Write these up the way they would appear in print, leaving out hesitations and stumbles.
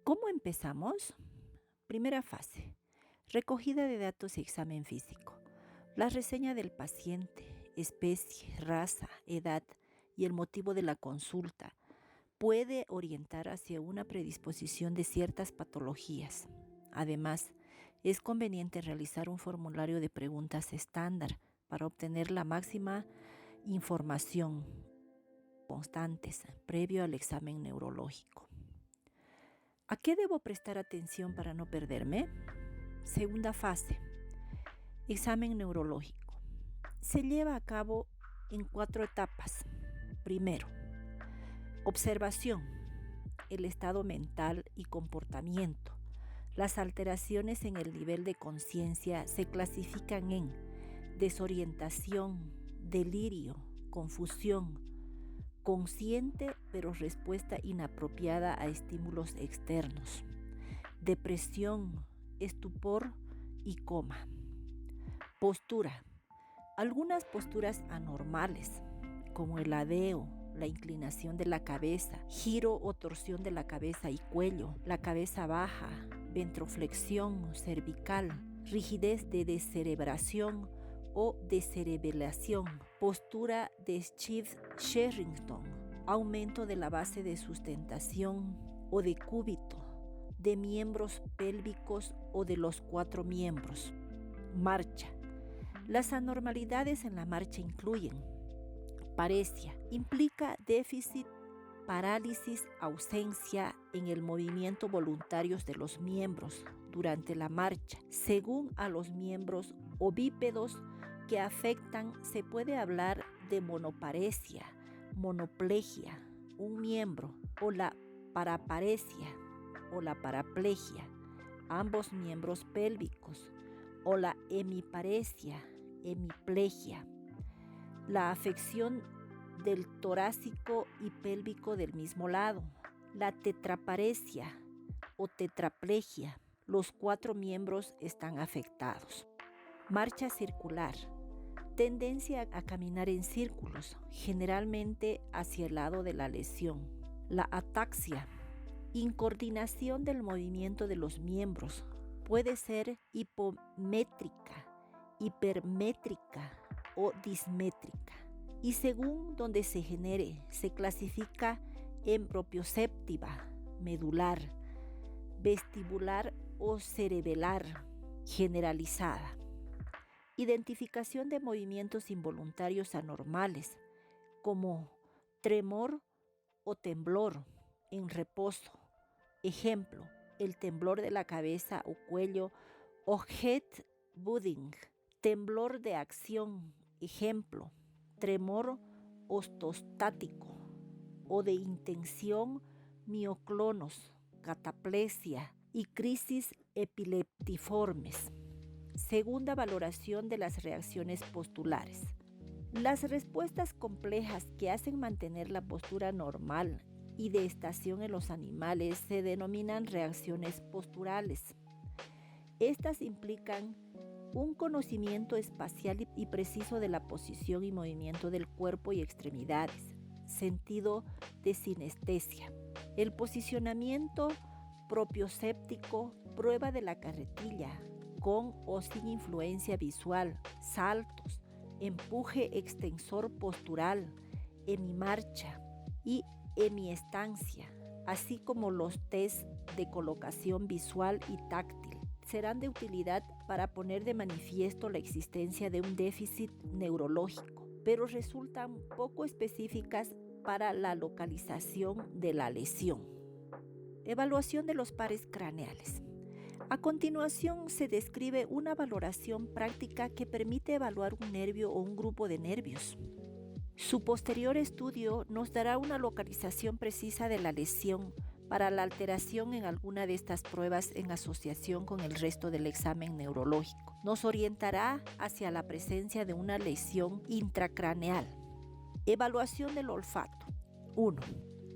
¿Cómo empezamos? Primera fase. Recogida de datos y examen físico. La reseña del paciente, especie, raza, edad y el motivo de la consulta puede orientar hacia una predisposición de ciertas patologías. Además, es conveniente realizar un formulario de preguntas estándar para obtener la máxima información constantes previo al examen neurológico. ¿A qué debo prestar atención para no perderme? Segunda fase. Examen neurológico. Se lleva a cabo en 4 etapas. Primero, observación, el estado mental y comportamiento. Las alteraciones en el nivel de conciencia se clasifican en desorientación, delirio, confusión, consciente pero respuesta inapropiada a estímulos externos, depresión, estupor y coma. Postura. Algunas posturas anormales, como el adeo, la inclinación de la cabeza, giro o torsión de la cabeza y cuello, la cabeza baja, ventroflexión cervical, rigidez de descerebración o descerebración, postura de Steve-Sherrington, aumento de la base de sustentación o de cúbito, de miembros pélvicos o de los 4 miembros. Marcha. Las anormalidades en la marcha incluyen paresia, implica déficit, parálisis, ausencia en el movimiento voluntarios de los miembros durante la marcha. Según a los miembros ovípedos que afectan, se puede hablar de monoparesia, monoplegia, un miembro, o la paraparesia o la paraplegia, ambos miembros pélvicos, o la hemiparesia, hemiplegia, la afección del torácico y pélvico del mismo lado, la tetraparesia o tetraplegia. Los 4 miembros están afectados. Marcha circular. Tendencia a caminar en círculos, generalmente hacia el lado de la lesión. La ataxia. Incoordinación del movimiento de los miembros. Puede ser hipométrica, hipermétrica o dismétrica. Y según donde se genere, se clasifica en propioceptiva, medular, vestibular o cerebelar, generalizada. Identificación de movimientos involuntarios anormales, como tremor o temblor en reposo. Ejemplo, el temblor de la cabeza o cuello o head budding. Temblor de acción. Ejemplo, tremor ortostático o de intención, mioclonos, cataplesia y crisis epileptiformes. Segunda valoración de las reacciones postulares. Las respuestas complejas que hacen mantener la postura normal y de estación en los animales se denominan reacciones posturales. Estas implican un conocimiento espacial y preciso de la posición y movimiento del cuerpo y extremidades, sentido de sinestesia. El posicionamiento propiocéptico, prueba de la carretilla, con o sin influencia visual, saltos, empuje extensor postural, hemimarcha y hemiestancia, así como los test de colocación visual y táctil, serán de utilidad para poner de manifiesto la existencia de un déficit neurológico, pero resultan poco específicas para la localización de la lesión. Evaluación de los pares craneales. A continuación se describe una valoración práctica que permite evaluar un nervio o un grupo de nervios. Su posterior estudio nos dará una localización precisa de la lesión para la alteración en alguna de estas pruebas en asociación con el resto del examen neurológico. Nos orientará hacia la presencia de una lesión intracraneal. Evaluación del olfato. 1.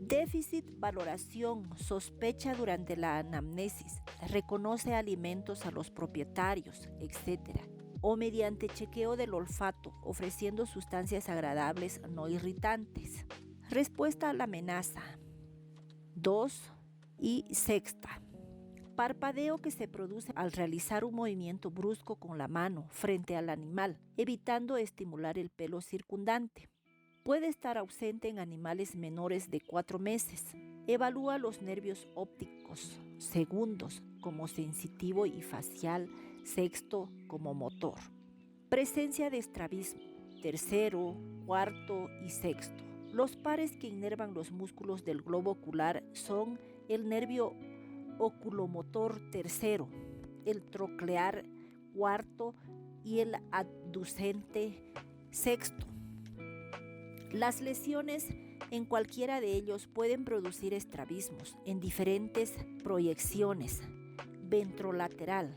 Déficit, valoración, sospecha durante la anamnesis, reconoce alimentos a los propietarios, etc. O mediante chequeo del olfato, ofreciendo sustancias agradables no irritantes. Respuesta a la amenaza. 2. Y sexta, parpadeo que se produce al realizar un movimiento brusco con la mano frente al animal, evitando estimular el pelo circundante. Puede estar ausente en animales menores de 4 meses. Evalúa los nervios ópticos, segundos como sensitivo y facial, sexto como motor. Presencia de estrabismo, tercero, cuarto y sexto. Los pares que inervan los músculos del globo ocular son el nervio oculomotor tercero, el troclear cuarto y el abducente sexto. Las lesiones en cualquiera de ellos pueden producir estrabismos en diferentes proyecciones: ventrolateral,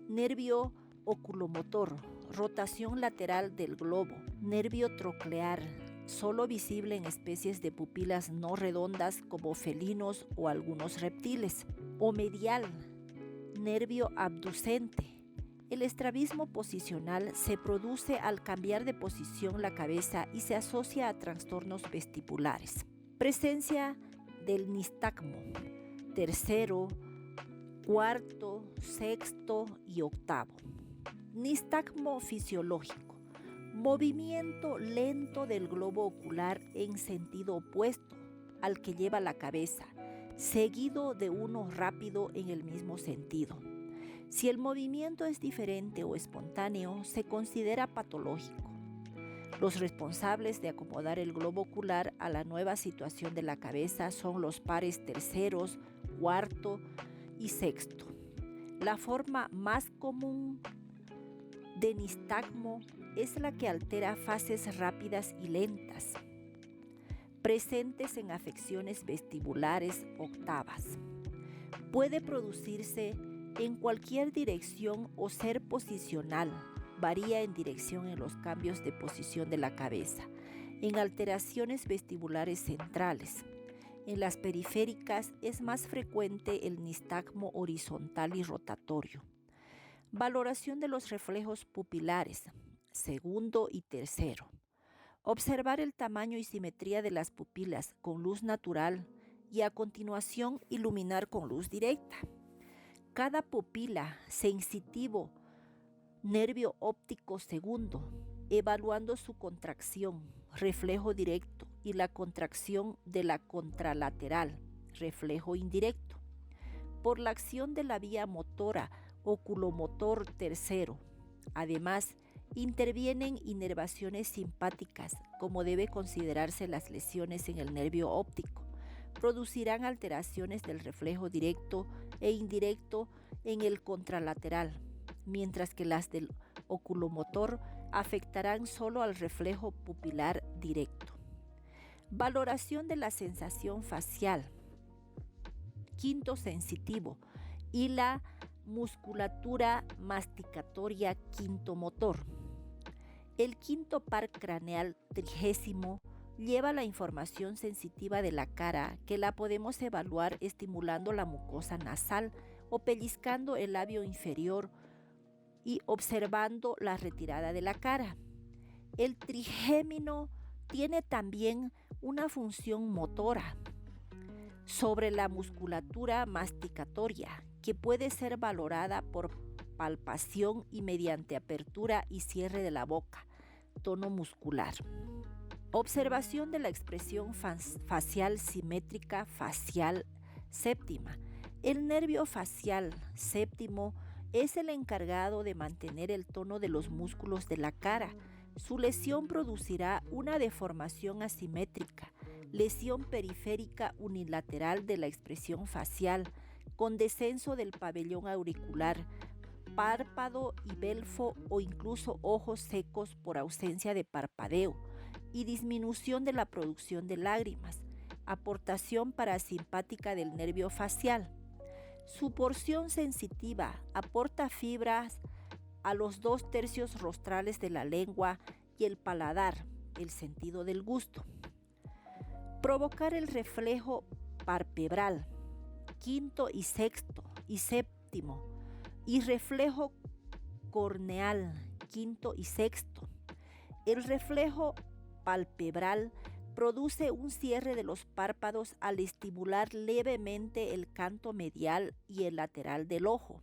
nervio oculomotor, rotación lateral del globo, nervio troclear, solo visible en especies de pupilas no redondas como felinos o algunos reptiles, o medial, nervio abducente. El estrabismo posicional se produce al cambiar de posición la cabeza y se asocia a trastornos vestibulares. Presencia del nistagmo, tercero, cuarto, sexto y octavo. Nistagmo fisiológico, movimiento lento del globo ocular en sentido opuesto al que lleva la cabeza, seguido de uno rápido en el mismo sentido. Si el movimiento es diferente o espontáneo, se considera patológico. Los responsables de acomodar el globo ocular a la nueva situación de la cabeza son los pares terceros, cuarto y sexto. La forma más común de nistagmo es la que altera fases rápidas y lentas, presentes en afecciones vestibulares octavas. Puede producirse en cualquier dirección o ser posicional, varía en dirección en los cambios de posición de la cabeza, en alteraciones vestibulares centrales. En las periféricas es más frecuente el nistagmo horizontal y rotatorio. Valoración de los reflejos pupilares, segundo y tercero. Observar el tamaño y simetría de las pupilas con luz natural y a continuación iluminar con luz directa. Cada pupila, sensitivo, nervio óptico segundo, evaluando su contracción, reflejo directo, y la contracción de la contralateral, reflejo indirecto. Por la acción de la vía motora, oculomotor tercero. Además, intervienen inervaciones simpáticas, como debe considerarse las lesiones en el nervio óptico. Producirán alteraciones del reflejo directo e indirecto en el contralateral, mientras que las del oculomotor afectarán solo al reflejo pupilar directo. Valoración de la sensación facial, quinto sensitivo, y la musculatura masticatoria quinto motor. El quinto par craneal trigésimo lleva la información sensitiva de la cara, que la podemos evaluar estimulando la mucosa nasal o pellizcando el labio inferior y observando la retirada de la cara. El trigémino tiene también una función motora sobre la musculatura masticatoria, que puede ser valorada por palpación y mediante apertura y cierre de la boca, tono muscular. Observación de la expresión facial simétrica facial séptima. El nervio facial séptimo es el encargado de mantener el tono de los músculos de la cara. Su lesión producirá una deformación asimétrica, lesión periférica unilateral de la expresión facial, con descenso del pabellón auricular, párpado y belfo o incluso ojos secos por ausencia de parpadeo, y disminución de la producción de lágrimas, aportación parasimpática del nervio facial. Su porción sensitiva aporta fibras a los 2/3 rostrales de la lengua y el paladar, el sentido del gusto. Provocar el reflejo palpebral, quinto y sexto y séptimo, y reflejo corneal, quinto y sexto. El reflejo palpebral produce un cierre de los párpados al estimular levemente el canto medial y el lateral del ojo.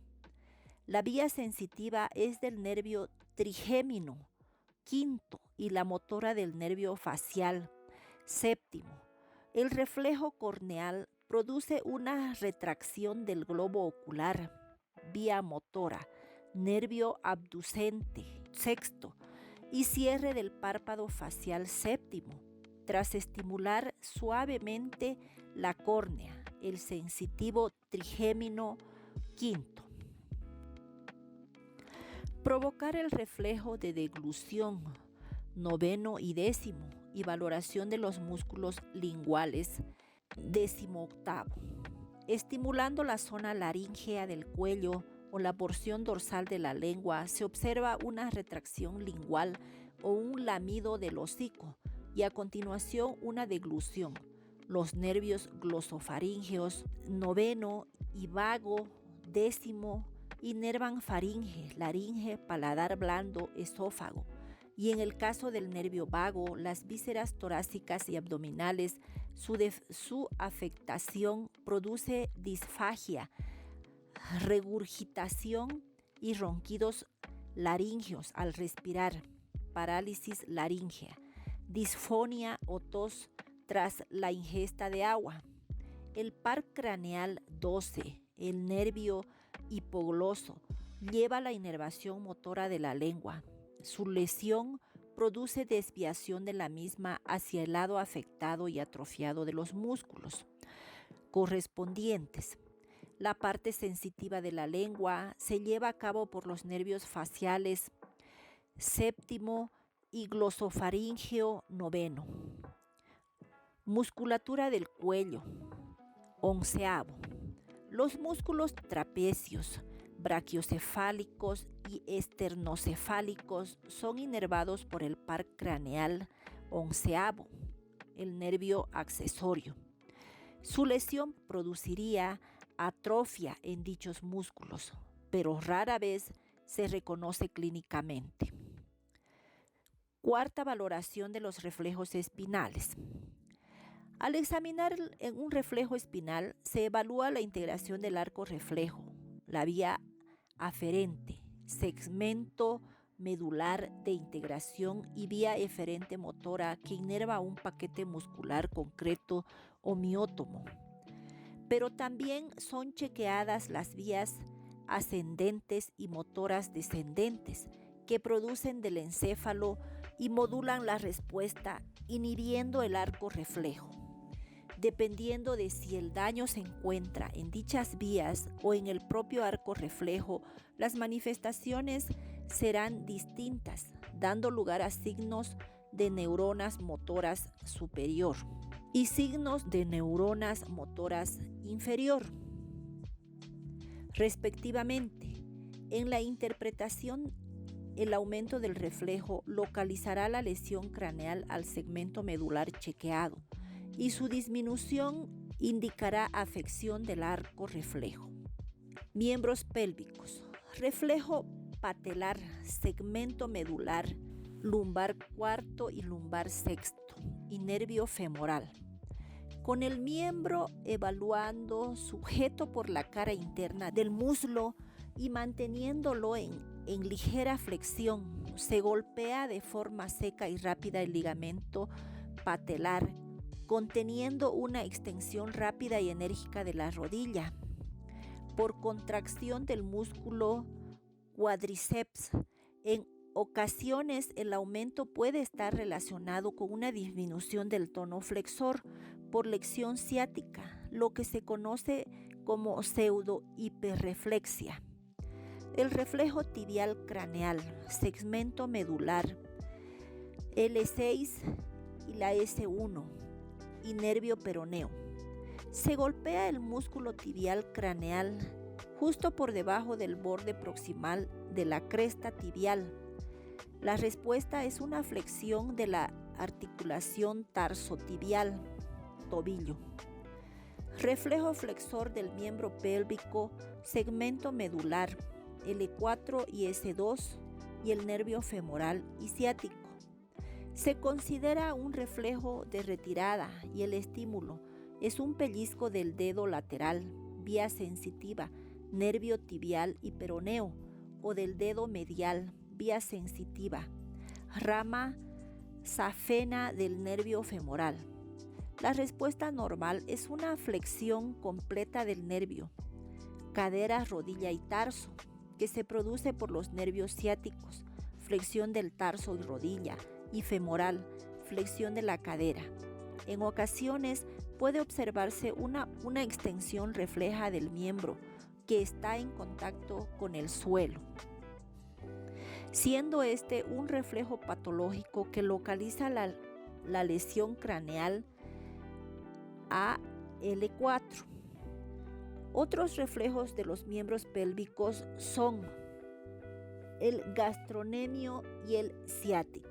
La vía sensitiva es del nervio trigémino, quinto, y la motora del nervio facial, séptimo. El reflejo corneal produce una retracción del globo ocular, vía motora, nervio abducente, sexto, y cierre del párpado facial, séptimo, tras estimular suavemente la córnea, el sensitivo trigémino, quinto. Provocar el reflejo de deglución, noveno y décimo, y valoración de los músculos linguales, décimo octavo. Estimulando la zona laríngea del cuello o la porción dorsal de la lengua, se observa una retracción lingual o un lamido del hocico y a continuación una deglución. Los nervios glosofaríngeos, noveno y vago, décimo, inervan faringe, laringe, paladar blando, esófago. Y en el caso del nervio vago, las vísceras torácicas y abdominales, su afectación produce disfagia, regurgitación y ronquidos laringeos al respirar, parálisis laríngea, disfonía o tos tras la ingesta de agua. El par craneal 12, el nervio hipogloso, lleva la inervación motora de la lengua. Su lesión produce desviación de la misma hacia el lado afectado y atrofiado de los músculos correspondientes. La parte sensitiva de la lengua se lleva a cabo por los nervios faciales séptimo y glosofaríngeo noveno. Musculatura del cuello, onceavo. Los músculos trapecios, brachiocefálicos y esternocefálicos son inervados por el par craneal onceavo, el nervio accesorio. Su lesión produciría atrofia en dichos músculos, pero rara vez se reconoce clínicamente. Cuarta valoración de los reflejos espinales. Al examinar en un reflejo espinal, se evalúa la integración del arco reflejo, la vía aferente, segmento medular de integración y vía eferente motora que inerva un paquete muscular concreto o miótomo. Pero también son chequeadas las vías ascendentes y motoras descendentes que producen del encéfalo y modulan la respuesta inhibiendo el arco reflejo. Dependiendo de si el daño se encuentra en dichas vías o en el propio arco reflejo, las manifestaciones serán distintas, dando lugar a signos de neuronas motoras superior y signos de neuronas motoras inferior, respectivamente. En la interpretación, el aumento del reflejo localizará la lesión craneal al segmento medular chequeado, y su disminución indicará afección del arco reflejo. Miembros pélvicos. Reflejo patelar, segmento medular, lumbar cuarto y lumbar sexto, y nervio femoral. Con el miembro evaluando sujeto por la cara interna del muslo y manteniéndolo en ligera flexión, se golpea de forma seca y rápida el ligamento patelar, conteniendo una extensión rápida y enérgica de la rodilla. Por contracción del músculo cuádriceps, en ocasiones el aumento puede estar relacionado con una disminución del tono flexor por lección ciática, lo que se conoce como pseudo-hiperreflexia. El reflejo tibial craneal, segmento medular, L6 y la S1 y nervio peroneo. Se golpea el músculo tibial craneal justo por debajo del borde proximal de la cresta tibial. La respuesta es una flexión de la articulación tarsotibial, tobillo. Reflejo flexor del miembro pélvico, segmento medular, L4 y S2 y el nervio femoral y ciático. Se considera un reflejo de retirada y el estímulo es un pellizco del dedo lateral, vía sensitiva, nervio tibial y peroneo, o del dedo medial, vía sensitiva, rama safena del nervio femoral. La respuesta normal es una flexión completa del nervio, cadera, rodilla y tarso, que se produce por los nervios ciáticos, flexión del tarso y rodilla, y femoral, flexión de la cadera. En ocasiones puede observarse una extensión refleja del miembro que está en contacto con el suelo, siendo este un reflejo patológico que localiza la lesión craneal AL4. Otros reflejos de los miembros pélvicos son el gastrocnemio y el ciático.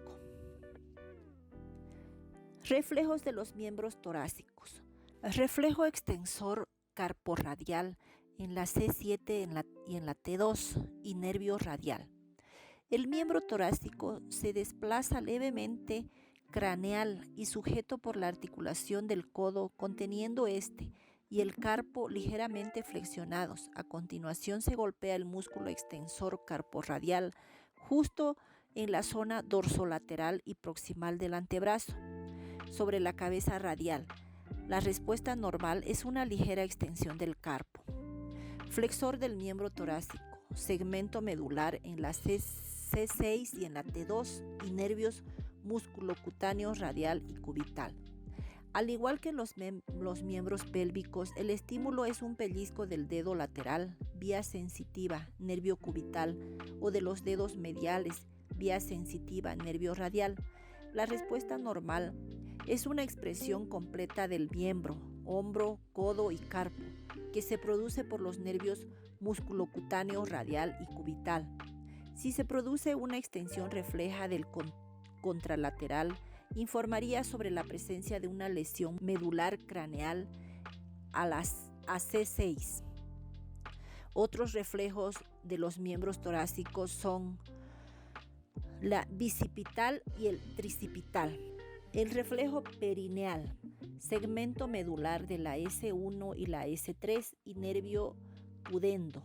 Reflejos de los miembros torácicos. Reflejo extensor carporradial en la C7 y en la T2 y nervio radial. El miembro torácico se desplaza levemente craneal y sujeto por la articulación del codo, conteniendo este y el carpo ligeramente flexionados. A continuación se golpea el músculo extensor carporradial justo en la zona dorsolateral y proximal del antebrazo, sobre la cabeza radial. La respuesta normal es una ligera extensión del carpo. Flexor del miembro torácico, segmento medular en la C6 y en la T2 y nervios musculocutáneos radial y cubital. Al igual que los miembros pélvicos, el estímulo es un pellizco del dedo lateral, vía sensitiva, nervio cubital, o de los dedos mediales, vía sensitiva, nervio radial. La respuesta normal es una expresión completa del miembro, hombro, codo y carpo, que se produce por los nervios musculocutáneos radial y cubital. Si se produce una extensión refleja del contralateral, informaría sobre la presencia de una lesión medular craneal a C6. Otros reflejos de los miembros torácicos son la bicipital y el tricipital. El reflejo perineal, segmento medular de la S1 y la S3 y nervio pudendo.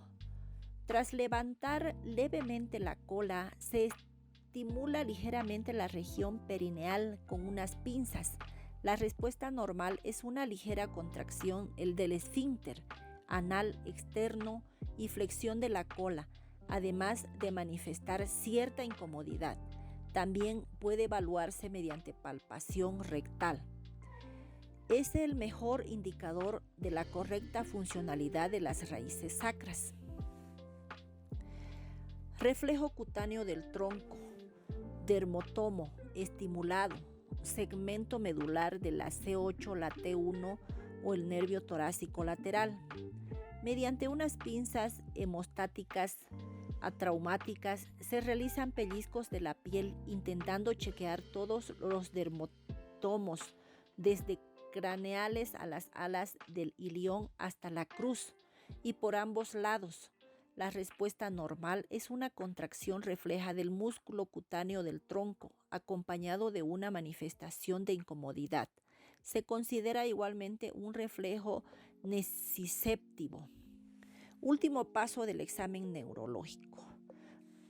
Tras levantar levemente la cola, se estimula ligeramente la región perineal con unas pinzas. La respuesta normal es una ligera contracción, el del esfínter anal externo y flexión de la cola, además de manifestar cierta incomodidad. También puede evaluarse mediante palpación rectal. Es el mejor indicador de la correcta funcionalidad de las raíces sacras. Reflejo cutáneo del tronco, dermotomo estimulado, segmento medular de la C8, la T1 o el nervio torácico lateral. Mediante unas pinzas hemostáticas atraumáticas se realizan pellizcos de la piel intentando chequear todos los dermotomos, desde craneales a las alas del ilión hasta la cruz y por ambos lados. La respuesta normal es una contracción refleja del músculo cutáneo del tronco, acompañado de una manifestación de incomodidad. Se considera igualmente un reflejo neciceptivo. Último paso del examen neurológico.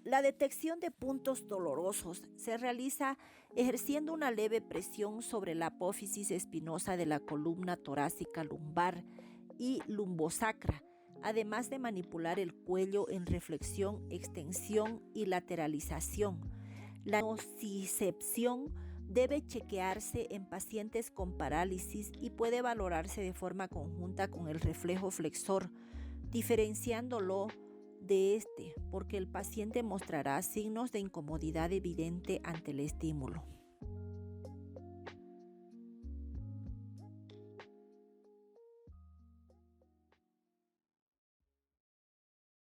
La detección de puntos dolorosos se realiza ejerciendo una leve presión sobre la apófisis espinosa de la columna torácica lumbar y lumbosacra, además de manipular el cuello en reflexión, extensión y lateralización. La nocicepción debe chequearse en pacientes con parálisis y puede valorarse de forma conjunta con el reflejo flexor, diferenciándolo de este, porque el paciente mostrará signos de incomodidad evidente ante el estímulo.